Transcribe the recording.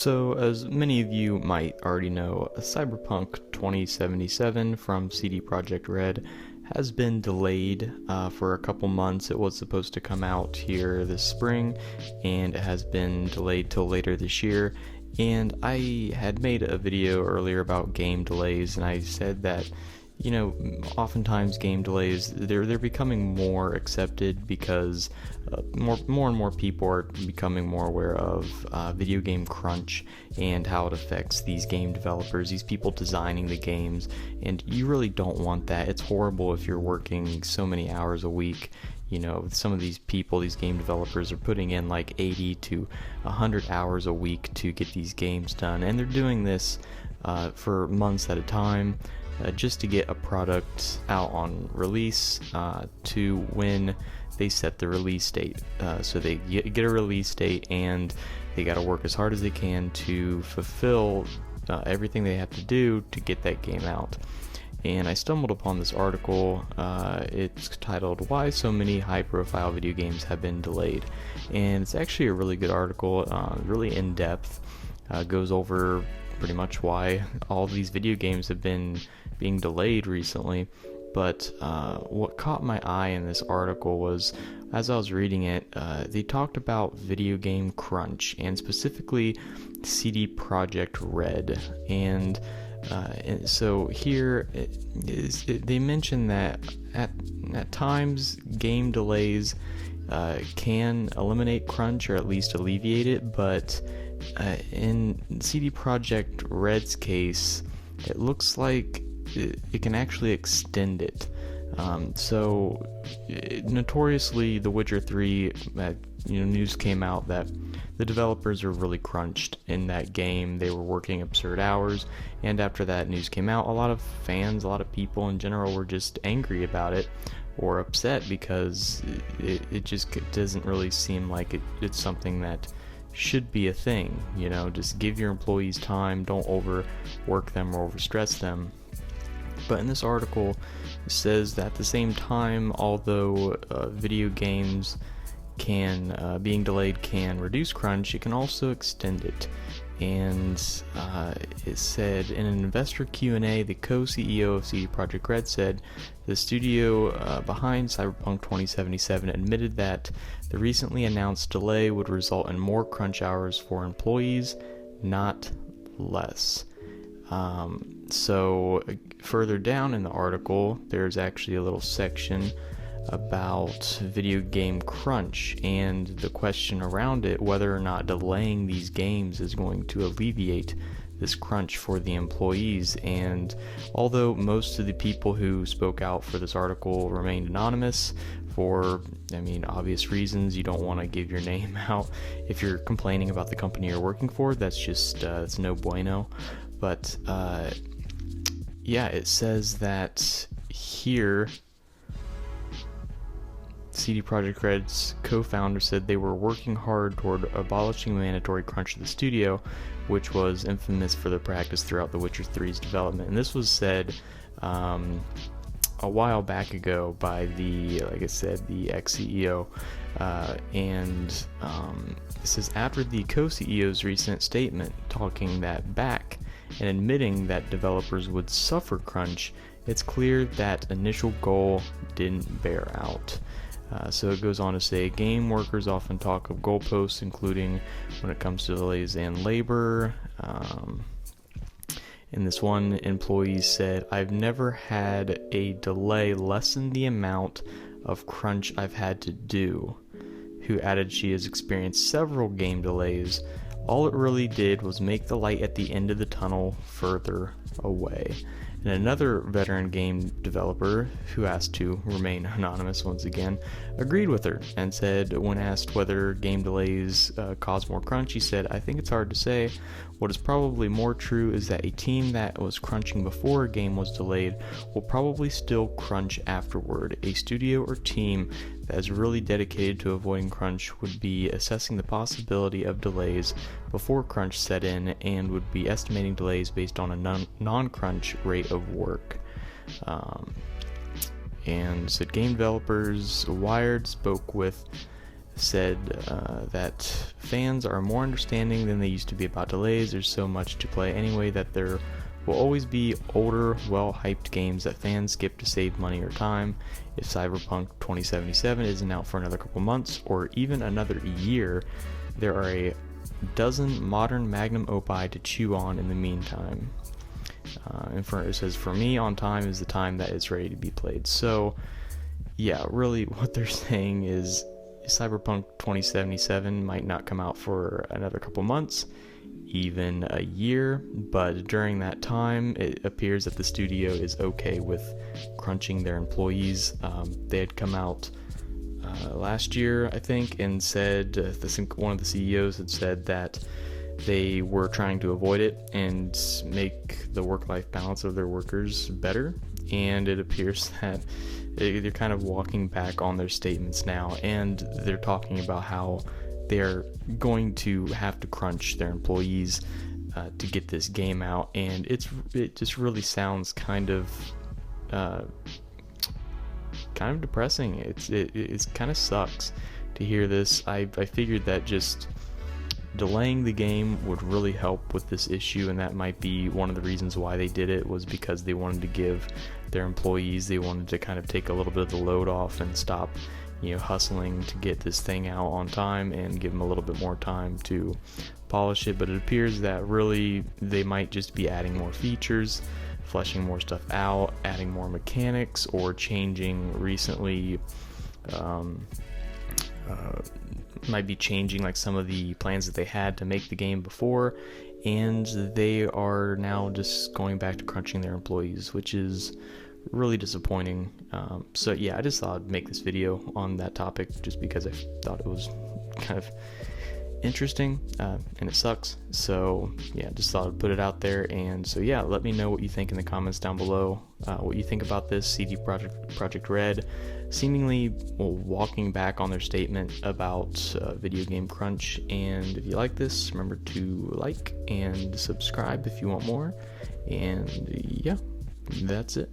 So, as many of you might already know, Cyberpunk 2077 from CD Projekt Red has been delayed for a couple months. It was supposed to come out here this spring, and it has been delayed till later this year. And I had made a video earlier about game delays, and I said that oftentimes game delays they're becoming more accepted because more and more people are becoming more aware of video game crunch and how it affects these game developers, these people designing the games, and you really don't want that. It's horrible if you're working so many hours a week. Some of these people, these game developers, are putting in like 80 to 100 hours a week to get these games done, and they're doing this for months at a time. Just to get a product out on release to when they set the release date. So they get a release date, and they got to work as hard as they can to fulfill everything they have to do to get that game out. And I stumbled upon this article. It's titled "Why So Many High-Profile Video Games Have Been Delayed," and it's actually a really good article, really in depth. Goes over pretty much why all these video games have been being delayed recently. But what caught my eye in this article was, as I was reading it, they talked about video game crunch, and specifically CD Projekt Red. And so here they mention that at times game delays can eliminate crunch, or at least alleviate it, but in CD Projekt Red's case, it looks like it can actually extend it. Notoriously, The Witcher 3, news came out that the developers are really crunched in that game. They were working absurd hours, and after that news came out, a lot of fans, a lot of people in general were just angry about it or upset because it just doesn't really seem like it's something that should be a thing. Just give your employees time, don't overwork them or overstress them. But in this article, it says that at the same time, although video games being delayed can reduce crunch, it can also extend it. And it said in an investor Q&A, the co-CEO of CD Projekt Red said the studio behind Cyberpunk 2077 admitted that the recently announced delay would result in more crunch hours for employees, not less. So further down in the article, there's actually a little section about video game crunch and the question around it, whether or not delaying these games is going to alleviate this crunch for the employees. And although most of the people who spoke out for this article remained anonymous for, obvious reasons, you don't want to give your name out if you're complaining about the company you're working for. That's just it's no bueno. But it says that here CD Projekt Red's co-founder said they were working hard toward abolishing mandatory crunch of the studio, which was infamous for their practice throughout The Witcher 3's development. And this was said a while back ago by the ex-CEO. It says, after the co-CEO's recent statement talking that back and admitting that developers would suffer crunch, it's clear that initial goal didn't bear out. So it goes on to say, game workers often talk of goalposts, including when it comes to delays and labor. In this one, employees said, I've never had a delay lessen the amount of crunch I've had to do, who added she has experienced several game delays. All it really did was make the light at the end of the tunnel further away. And another veteran game developer, who asked to remain anonymous once again, agreed with her and said, when asked whether game delays cause more crunch, he said, I think it's hard to say. What is probably more true is that a team that was crunching before a game was delayed will probably still crunch afterward. A studio or team that is really dedicated to avoiding crunch would be assessing the possibility of delays before crunch set in, and would be estimating delays based on a non-crunch rate of work. And said game developers Wired spoke with said that fans are more understanding than they used to be about delays. There's so much to play anyway that there will always be older, well-hyped games that fans skip to save money or time. If Cyberpunk 2077 isn't out for another couple months or even another year, there are a dozen modern magnum opus to chew on in the meantime. It says, for me, on time is the time that it's ready to be played. So yeah, really what they're saying is Cyberpunk 2077 might not come out for another couple months, even a year, but during that time it appears that the studio is okay with crunching their employees. They had come out last year, I think, and said, one of the CEOs had said that they were trying to avoid it and make the work-life balance of their workers better, and it appears that they're kind of walking back on their statements now, and they're talking about how they're going to have to crunch their employees to get this game out, and it just really sounds kind of depressing. It's kind of sucks to hear this. I figured that just delaying the game would really help with this issue, and that might be one of the reasons why they did it, was because they wanted to give their employees, they wanted to kind of take a little bit of the load off and stop, hustling to get this thing out on time, and give them a little bit more time to polish it. But it appears that really they might just be adding more features, fleshing more stuff out, adding more mechanics, or changing recently might be changing like some of the plans that they had to make the game before, and they are now just going back to crunching their employees, which is really disappointing. So yeah, I just thought I'd make this video on that topic just because I thought it was kind of interesting, and it sucks. So yeah, just thought I'd put it out there. And so yeah, let me know what you think in the comments down below, what you think about this. Projekt Red seemingly walking back on their statement about video game crunch. And if you like this, remember to like and subscribe if you want more. And yeah, that's it.